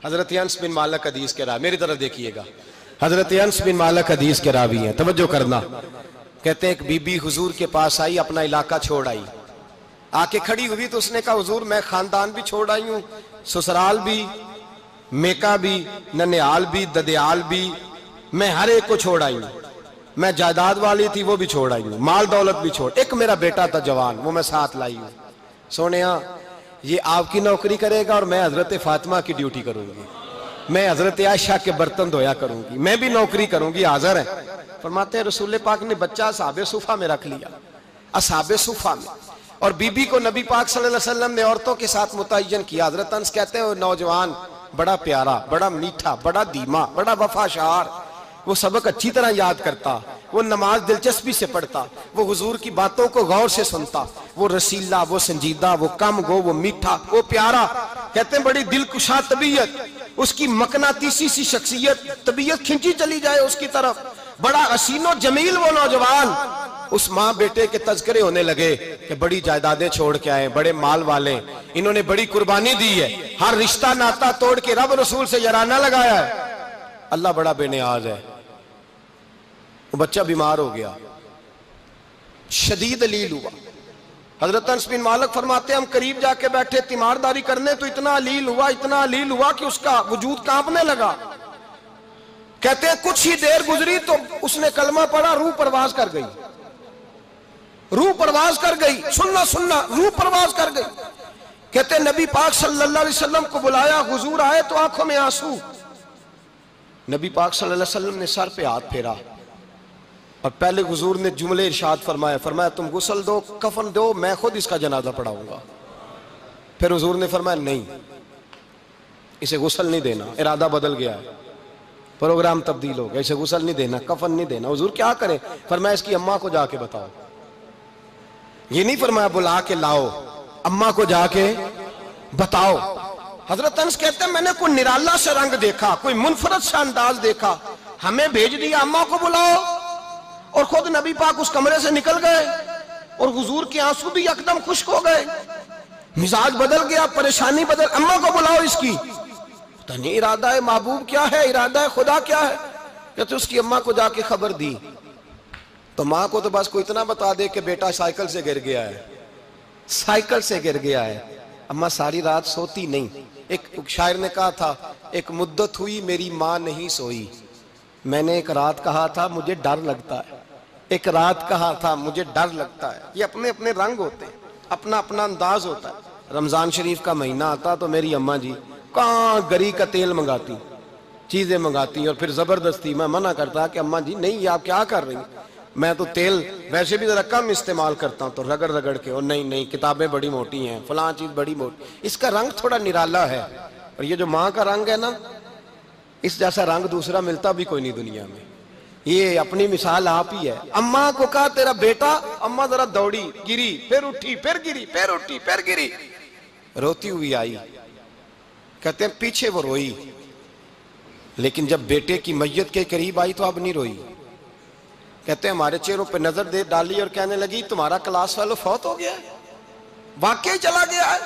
حضرت انس بن مالک حدیث کے راوی، میری طرف دیکھیے گا، حضرت انس بن مالک حدیث کے راوی ہیں، توجہ کرنا۔ کہتے ہیں ایک بی بی حضور کے پاس آئی، اپنا علاقہ چھوڑ آئی، آ کے کھڑی ہوئی تو اس نے کہا حضور میں خاندان بھی چھوڑ آئی ہوں، سسرال بھی، میکا بھی، ننیال بھی، ددیال بھی، میں ہر ایک کو چھوڑ آئی ہوں، میں جائیداد والی تھی وہ بھی چھوڑ آئی ہوں، مال دولت بھی چھوڑ، ایک میرا بیٹا تھا جوان وہ میں ساتھ لائی ہوں۔ سونیا یہ آپ کی نوکری کرے گا اور میں حضرت فاطمہ کی ڈیوٹی کروں گی، میں حضرت عائشہ کے برتن دھویا کروں گی، میں بھی نوکری کروں گی، حاضر ہے۔ فرماتے ہیں رسول پاک نے بچہ اصحاب صفہ میں رکھ لیا، اصحاب صفہ میں، اور بی بی کو نبی پاک صلی اللہ علیہ وسلم نے عورتوں کے ساتھ متعین کیا۔ حضرت انس کہتے ہیں وہ نوجوان بڑا پیارا، بڑا میٹھا، بڑا دھیما، بڑا وفاشار، وہ سبق اچھی طرح یاد کرتا، وہ نماز دلچسپی سے پڑھتا، وہ حضور کی باتوں کو غور سے سنتا، وہ رسیلہ، وہ سنجیدہ، وہ کم گو، وہ میٹھا، وہ پیارا۔ کہتے ہیں بڑی دلکشا طبیعت، اس کی مقناطیسی سی شخصیت، طبیعت کھنچی چلی جائے اس کی طرف، بڑا حسین و جمیل وہ نوجوان۔ اس ماں بیٹے کے تذکرے ہونے لگے کہ بڑی جائیدادیں چھوڑ کے آئے، بڑے مال والے، انہوں نے بڑی قربانی دی ہے، ہر رشتہ ناتا توڑ کے رب رسول سے یارانہ لگایا ہے، اللہ بڑا بے نیاز ہے۔ وہ بچہ بیمار ہو گیا، شدید علیل ہوا۔ حضرت انس بن مالک فرماتے ہیں ہم قریب جا کے بیٹھے تیمارداری کرنے تو اتنا علیل ہوا کہ اس کا وجود کانپنے لگا۔ کہتے ہیں کچھ ہی دیر گزری تو اس نے کلمہ پڑھا، روح پرواز کر گئی، روح پرواز کر گئی، سننا روح پرواز کر گئی۔ کہتے ہیں نبی پاک صلی اللہ علیہ وسلم کو بلایا، حضور آئے تو آنکھوں میں آنسو۔ نبی پاک صلی اللہ علیہ وسلم نے سر پہ ہاتھ پھیرا اور پہلے حضور نے جملے ارشاد فرمایا تم غسل دو، کفن دو، میں خود اس کا جنازہ پڑھاؤں گا۔ پھر حضور نے فرمایا نہیں، اسے غسل نہیں دینا، ارادہ بدل گیا ہے، پروگرام تبدیل ہو گیا، اسے غسل نہیں دینا، کفن نہیں دینا۔ حضور کیا کریں؟ فرمایا اس کی اماں کو جا کے بتاؤ۔ یہ نہیں فرمایا بلا کے لاؤ، اماں کو جا کے بتاؤ۔ حضرت انس کہتے ہیں میں نے کوئی نرالا سے رنگ دیکھا، کوئی منفرد سا انداز دیکھا، ہمیں بھیج دیا اماں کو بلاؤ، اور خود نبی پاک اس کمرے سے نکل گئے اور حضور کے آنسو بھی یکدم خشک ہو گئے، مزاج بدل گیا، پریشانی بدل، اماں کو بلاؤ اس کی۔ پتہ نہیں ارادہ ہے محبوب کیا ہے، ارادہ ہے خدا کیا ہے۔ کہتے اس کی اماں کو جا کے خبر دی تو ماں کو تو بس کوئی اتنا بتا دے کہ بیٹا سائیکل سے گر گیا ہے، سائیکل سے گر گیا ہے۔ اماں ساری رات سوتی نہیں۔ ایک شاعر نے کہا تھا ایک مدت ہوئی میری ماں نہیں سوئی، میں نے ایک رات کہا تھا مجھے ڈر لگتا ہے، ایک رات کہا تھا مجھے ڈر لگتا ہے۔ یہ اپنے اپنے رنگ ہوتے ہیں، اپنا اپنا انداز ہوتا ہے۔ رمضان شریف کا مہینہ آتا تو میری اماں جی کہاں گری کا تیل منگاتی، چیزیں منگاتی، اور پھر زبردستی میں منع کرتا کہ اماں جی نہیں یہ آپ کیا کر رہی ہیں، میں تو تیل ویسے بھی ذرا کم استعمال کرتا ہوں، تو رگڑ رگڑ کے، اور نہیں کتابیں بڑی موٹی ہیں، فلاں چیز بڑی موٹی، اس کا رنگ تھوڑا نرالا ہے۔ اور یہ جو ماں کا رنگ ہے نا، اس جیسا رنگ دوسرا ملتا بھی کوئی نہیں دنیا میں۔ یہ اپنی مثال آپ ہی ہے۔ اماں کو کہا تیرا بیٹا، اماں ذرا دوڑی، گری، پھر اٹھی، پھر گری، پھر اٹھی، پھر گری، روتی ہوئی آئی۔ کہتے ہیں پیچھے وہ روئی، لیکن جب بیٹے کی میت کے قریب آئی تو اب نہیں روئی۔ کہتے ہیں ہمارے چہروں پہ نظر دے ڈالی اور کہنے لگی تمہارا کلاس فیلو فوت ہو گیا ہے، واقعی چلا گیا ہے؟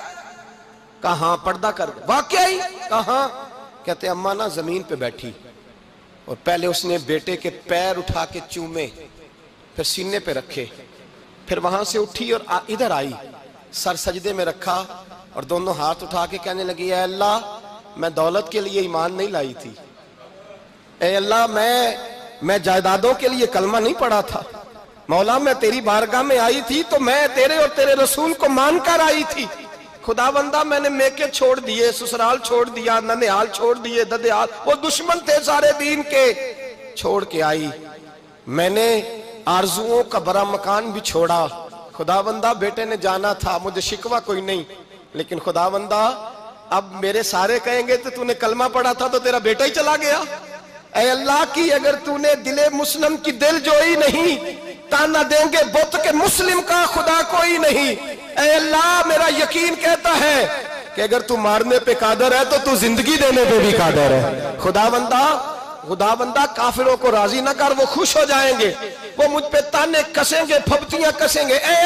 کہاں پردہ کر گیا، واقعی کہاں؟ کہتے ہیں اماں نا زمین پہ بیٹھی اور پہلے اس نے بیٹے کے پیر اٹھا کے چومے، پھر سینے پہ رکھے، پھر وہاں سے اٹھی اور ادھر آئی، سر سجدے میں رکھا اور دونوں ہاتھ اٹھا کے کہنے لگی اے اللہ میں دولت کے لیے ایمان نہیں لائی تھی، اے اللہ میں جائیدادوں کے لیے کلمہ نہیں پڑھا تھا، مولا میں تیری بارگاہ میں آئی تھی تو میں تیرے اور تیرے رسول کو مان کر آئی تھی، خدا بندہ میں نے میکے چھوڑ دیے، سسرال چھوڑ دیا، ننیال چھوڑ دیے، ددیال، وہ دشمن تھے سارے دین کے، چھوڑ کے آئی، میں نے آرزوؤں کا بڑا مکان بھی چھوڑا، خدا بندہ بیٹے نے جانا تھا، مجھے شکوہ کوئی نہیں، لیکن خدا بندہ اب میرے سارے کہیں گے تو نے کلمہ پڑھا تھا تو تیرا بیٹا ہی چلا گیا، اے اللہ کی اگر تو نے دل مسلم کی دل جوئی نہیں، تانا دیں گے بت کے مسلم کا خدا کوئی نہیں، اے اللہ میرا یقین کہتا ہے کہ اگر تو مارنے پہ قادر ہے تو زندگی دینے پہ بھی قادر ہے، خدا بندہ کافروں کو راضی نہ کر، وہ خوش ہو جائیں گے، وہ مجھ پہ تانے کسیں گے، پھپتیاں کسیں گے، اے